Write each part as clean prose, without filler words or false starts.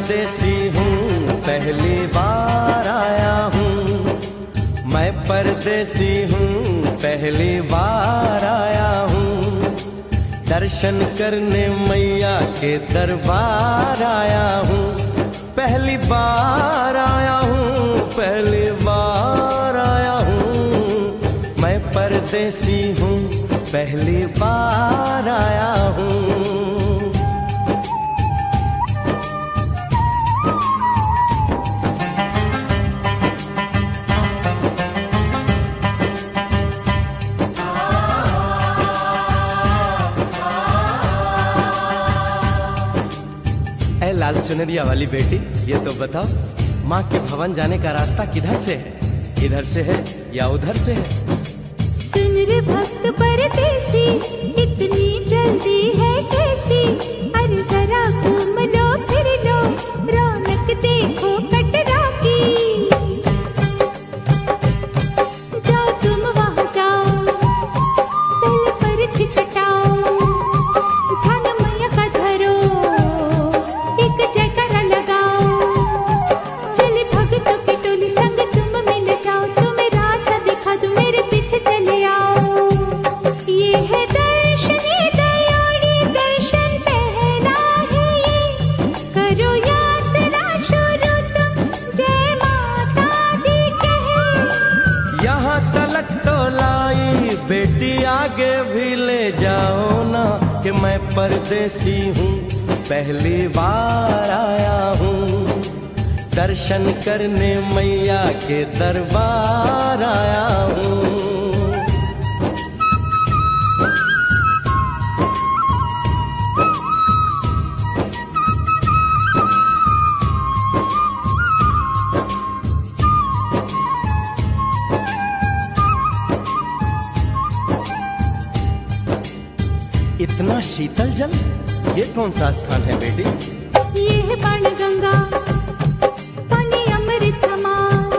परदेसी हूँ, पहली बार आया हूँ। मैं परदेसी हूँ, पहली बार आया हूँ। दर्शन करने मैया के दरबार आया हूँ। पहली बार आया हूँ, पहली बार आया हूँ। मैं परदेसी हूँ, पहली बार आया हूँ। लाल चुनरिया वाली बेटी, ये तो बताओ, माँ के भवन जाने का रास्ता किधर से है? इधर से है या उधर से है? सुन रे भक्त परदेसी, इतनी जल्दी है कैसी? अरे जरा घूम लो फिर लो, रौनक देखो कटरा की। जाओ तुम वहाँ जाओ, दिल पर छिकटाओ, ध्यान मैया का धरो, जयकारा लगाओ। चले भक्तों की टोली संग तुम मिल जाओ, तुम्हें रास्ता दिखा दूं, मेरे पीछे चले आओ। ये है दर्शन, ये दयाड़ी दर्शन पहला है ये। करो यात्रा शुरू तुम, जय माता दी कहे। यहाँ तलक तो लाई बेटी, आगे भी ले जाओ ना, कि मैं परदेसी हूँ, पहली बार आया हूँ। दर्शन करने मैया के दरबार आया हूँ। इतना शीतल जल, ये कौन सा स्थान है बेटी? ये है बाण गंगा, पानी अमृत समान,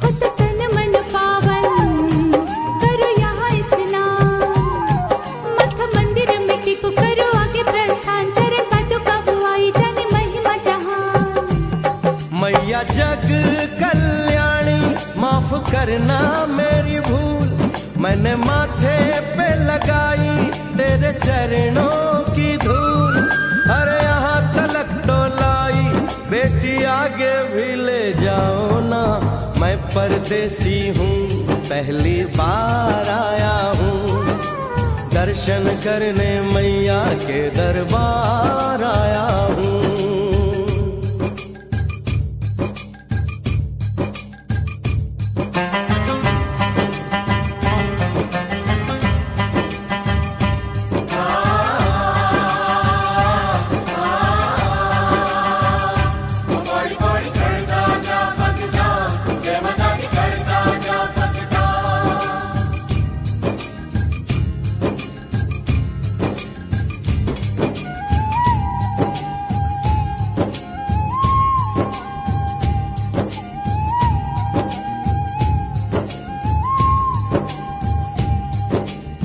होत तन मन पावन, करो यहाँ स्नान। मठ मंदिर में टिको, करो आगे प्रस्थान, चरण पादुका बुआई, जाने महिमा जहान। मैया जग कल्याणी, माफ करना मेरी भूल, मैंने माथे पे लगाई तेरे चरणों की धूल। अरे यहाँ तलक तो लाई बेटी, आगे भी ले जाओ ना, मैं परदेसी हूँ, पहली बार आया हूँ। दर्शन करने मैया के दरबार आया हूँ।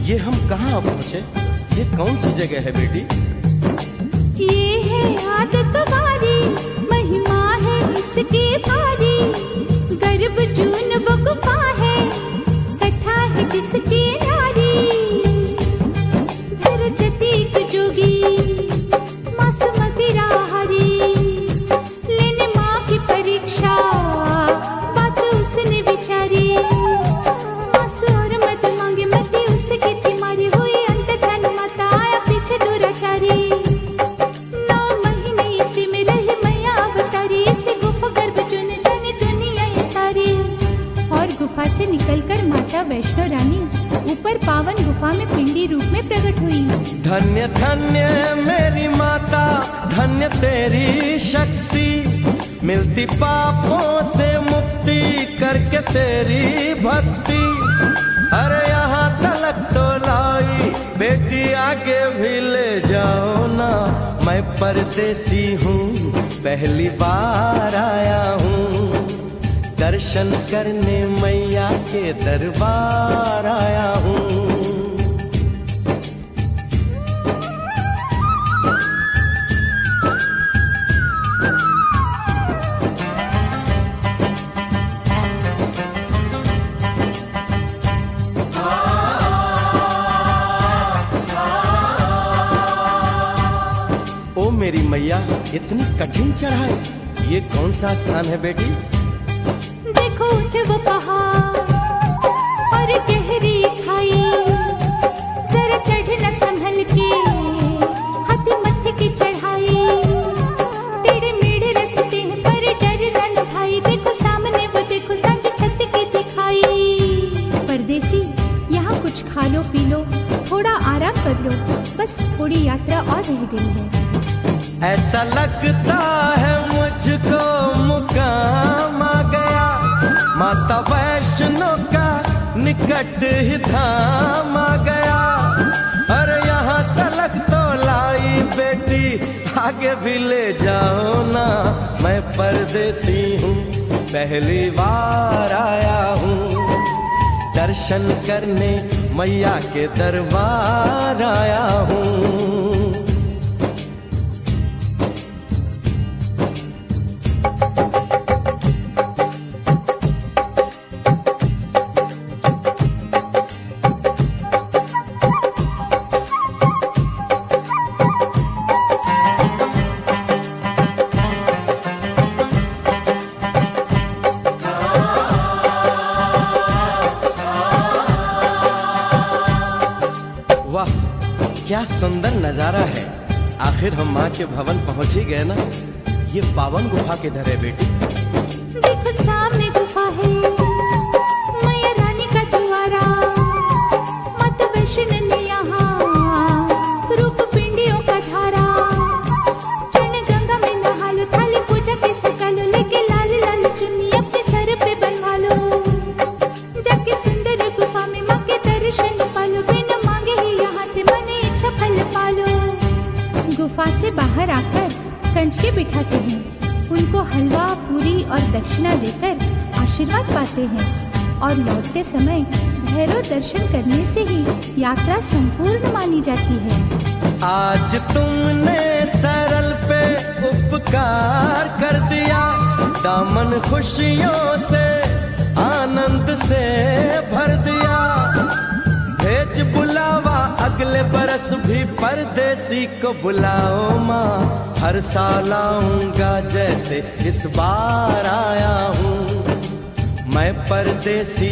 ये हम कहाँ पहुँचे? ये कौन सी जगह है बेटी? ये है आदत वाली, महिमा है इसकी भारी। गर्भ जून वो गुफा है, कथा है जिसकी नारी। भर जतीक जोगी, मास मदिरा हरी, लेने माँ की परीक्षा, बात उसने विचारी। मास और मत मांगे, मती उसकी चिमारी, हुई अंत धन माता, आया पीछे दुराचारी। 9 महीने इसी में रही मैया अवतारी, इसी गुफा गर्भ चुन जाने दुनिया ये सारी। और गुफा से निकलकर माता वैष्णो रानी ऊपर पावन गुफा में पिंडी रूप में प्रकट हुई। धन्य धन्य मेरी माता, धन्य तेरी शक्ति, मिलती पापों से मुक्ति करके तेरी भक्ति। अरे यहाँ तलक तो लाई बेटी, आगे भी ले जाओ ना, मैं परदेसी हूँ, पहली बार आया हूँ। दर्शन करने मैया के दरबार आया हूँ। मेरी मैया, इतनी कठिन चढ़ाई, ये कौन सा स्थान है बेटी? देखो ऊंचे वो पहाड़ और गहरी खाई, जरा चढ़ना संभल के, हाथी मत्थे की चढ़ाई, टेढ़े मेढ़े रास्ते हैं पर डरना न भाई, देखो सामने वो देखो सांझ छत की दिखाई। परदेसी यहाँ कुछ खा लो पी लो, थोड़ा आराम कर लो, बस थोड़ी यात्रा और रह गई है। ऐसा लगता है मुझको मुकाम आ गया, माता वैष्णो का निकट ही धाम आ गया। अरे यहाँ तलक तो लाई बेटी, आगे भी ले जाओ ना, मैं परदेसी हूँ, पहली बार आया हूँ, दर्शन करने मैया के दरबार आया हूँ। वाह, क्या सुंदर नजारा है। आखिर हम माँ के भवन पहुँच ही गए ना। ये पावन गुफा किधर है बेटी? देखो सामने गुफा है, मैया रानी का द्वारा, माता वैष्णो ने यहाँ रूप पिंडियों का धारा, चरण गंगा में नहा लो, थाली पूजा के सजा लो, लेके लाल लाल चुन्नी अपने सर पे बनवा लो, जाके सुंदर गुफा में माँ के दर्शन पालो, बिना मांगे ही यहाँ से मन इच्छा फल पालो। गुफा से बाहर आकर कंचके बिठाते हैं, उनको हलवा पूरी और दक्षिणा देकर आशीर्वाद पाते हैं, और लौटते समय भैरव दर्शन करने से ही यात्रा संपूर्ण मानी जाती है। आज तुमने सरल पे उपकार कर दिया, दामन खुशियों से आनंद से भर दिया, भेज बुलावा अगले बरस भी परदेसी को बुलाओ माँ, हर साल आऊंगा जैसे इस बार आया हूँ। मैं परदेसी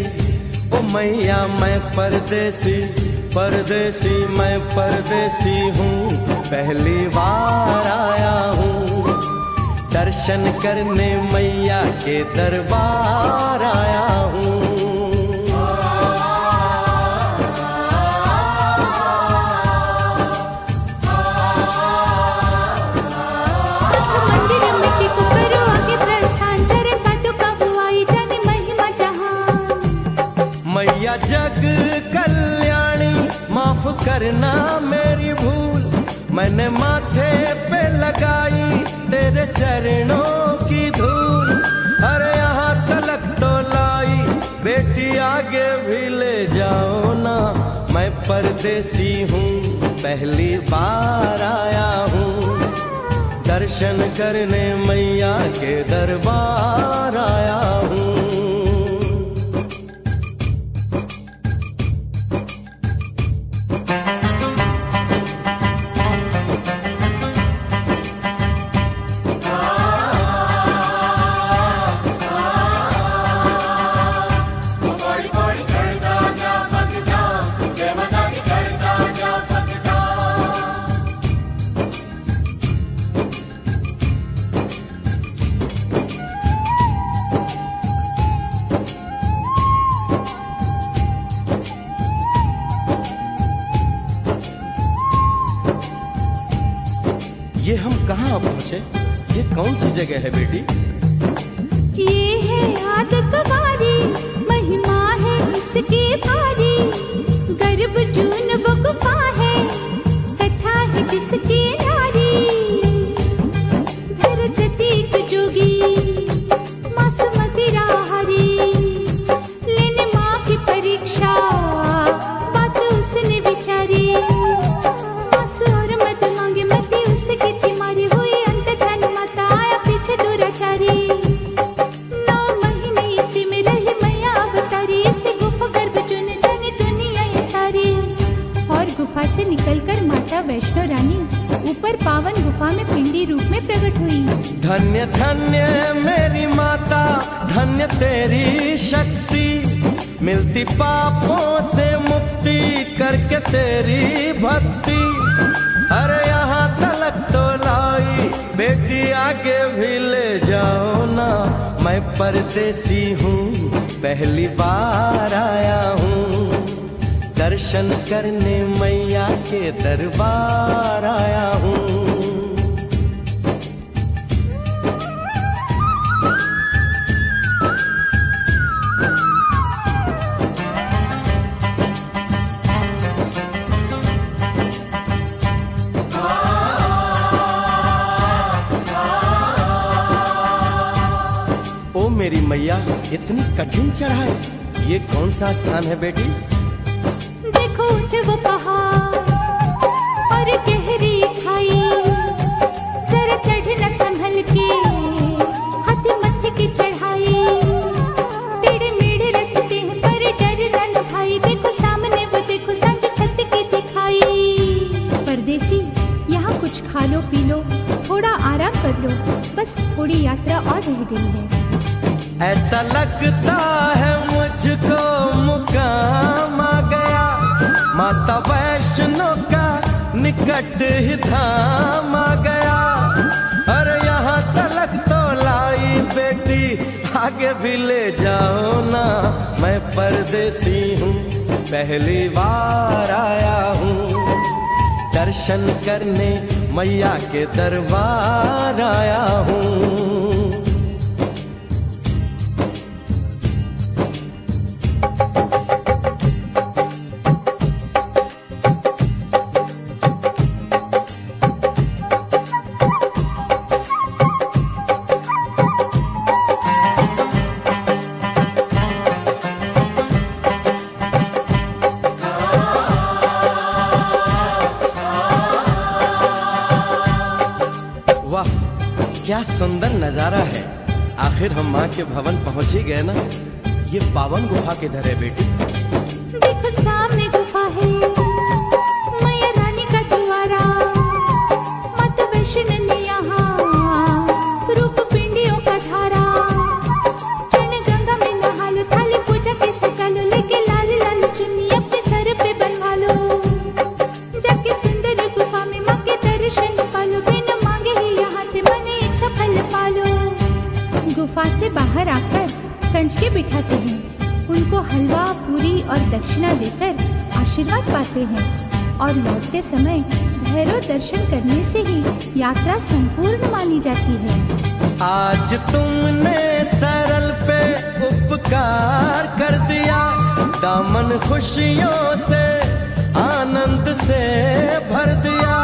ओ मैया, मैं परदेसी, परदेसी मैं परदेसी हूँ, पहली बार आया हूँ, दर्शन करने मैया के दरबार आया हूँ। मैया जग कल्याणी, माफ करना मेरी भूल, मैंने माथे पे लगाई तेरे चरणों की धूल। अरे यहाँ तलक तो लाई बेटी, आगे भी ले जाओ ना, मैं परदेसी हूँ, पहली बार आया हूँ, दर्शन करने मैया के दरबार आया हूँ। ये हम कहाँ पहुँचे? ये कौन सी जगह है बेटी? ये है आदत वारी, महिमा है इसकी भारी, गर्भ जून वो गुफा है, कथा है जिसकी नारी, फिर जतीक जोगी मास मदिरा हरी, लेने माँ की परीक्षा बात उसने विचारी, मास और मत मांगे मती उसकी चिमारी, हुई अंत जान माता आया पीछे दुराचारी, 9 महीने इसी में रही मैया अवतारी, इसी गुफा गर्भ चुन जाने दुनिया ये सारी। और गुफा से निकलकर माता वैष्णो रानी ऊपर पावन गुफा में पिंडी धन्य धन्य मेरी माता, धन्य तेरी शक्ति, मिलती पापों से मुक्ति करके तेरी भक्ति। अरे यहाँ तलक तो लाई बेटी, आगे भी ले जाओ ना। मैं परदेसी हूँ, पहली बार आया हूँ, दर्शन करने मैया के दरबार आया हूँ। ओ मेरी मैया, इतनी कठिन चढ़ाई, ये कौन सा स्थान है बेटी? देखो ऊंचे वो पहाड़ और गहरी खाई, जरा चढ़ना संभल के, हाथी मत्थे की चढ़ाई। टेढ़े मेढ़े रास्ते हैं पर डरना न भाई, देखो सामने वो देखो सांझ छत की दिखाई। परदेसी यहाँ कुछ खा लो पी लो, थोड़ा आराम कर लो, बस थोड़ी यात्रा और रह गई है। ऐसा लगता है मुझको मुकाम आ गया, माता वैष्णो का निकट ही धाम आ गया। अरे यहाँ तलक तो लाई बेटी, आगे भी ले जाओ ना। मैं परदेसी हूँ, पहली बार आया हूँ, दर्शन करने मैया के दरबार आया हूँ। वाह, क्या सुंदर नजारा है। आखिर हम माँ के भवन पहुँच ही गए ना। ये पावन गुफा किधर है बेटी? देखो सामने गुफा है, मैया रानी का द्वारा। माता वैष्णो ने यहाँ रूप पिंडियों का धारा। चरण गंगा में नहा लो, थाली पूजा के सजा लो, लेके लाल लाल चुन्नी अपने सर पे बनवा लो। जाके सुंदर गुफा में माँ के दर्शन पालो, बिना मांगे ही यहाँ से मन इच्छा फल पालो। गुफा से बाहर आकर कंच के बिठाते हैं, उनको हलवा पूरी और दक्षिणा देकर आशीर्वाद पाते हैं, और लौटते समय भैरव दर्शन करने से ही यात्रा संपूर्ण मानी जाती है। आज तुमने सरल पे उपकार कर दिया, दामन खुशियों से आनंद से भर दिया।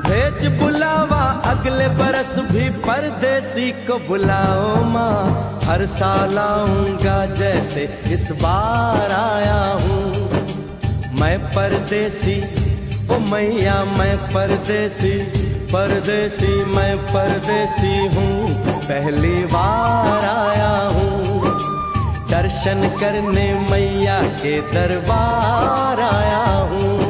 भेज बुलावा अगले बरस भी परदेसी को बुलाओ माँ, हर साल आऊंगा जैसे इस बार आया हूँ। मैं परदेसी, ओ मैया मैं परदेसी, परदेसी मैं परदेसी हूँ, पहली बार आया हूँ, दर्शन करने मैया के दरबार आया हूँ।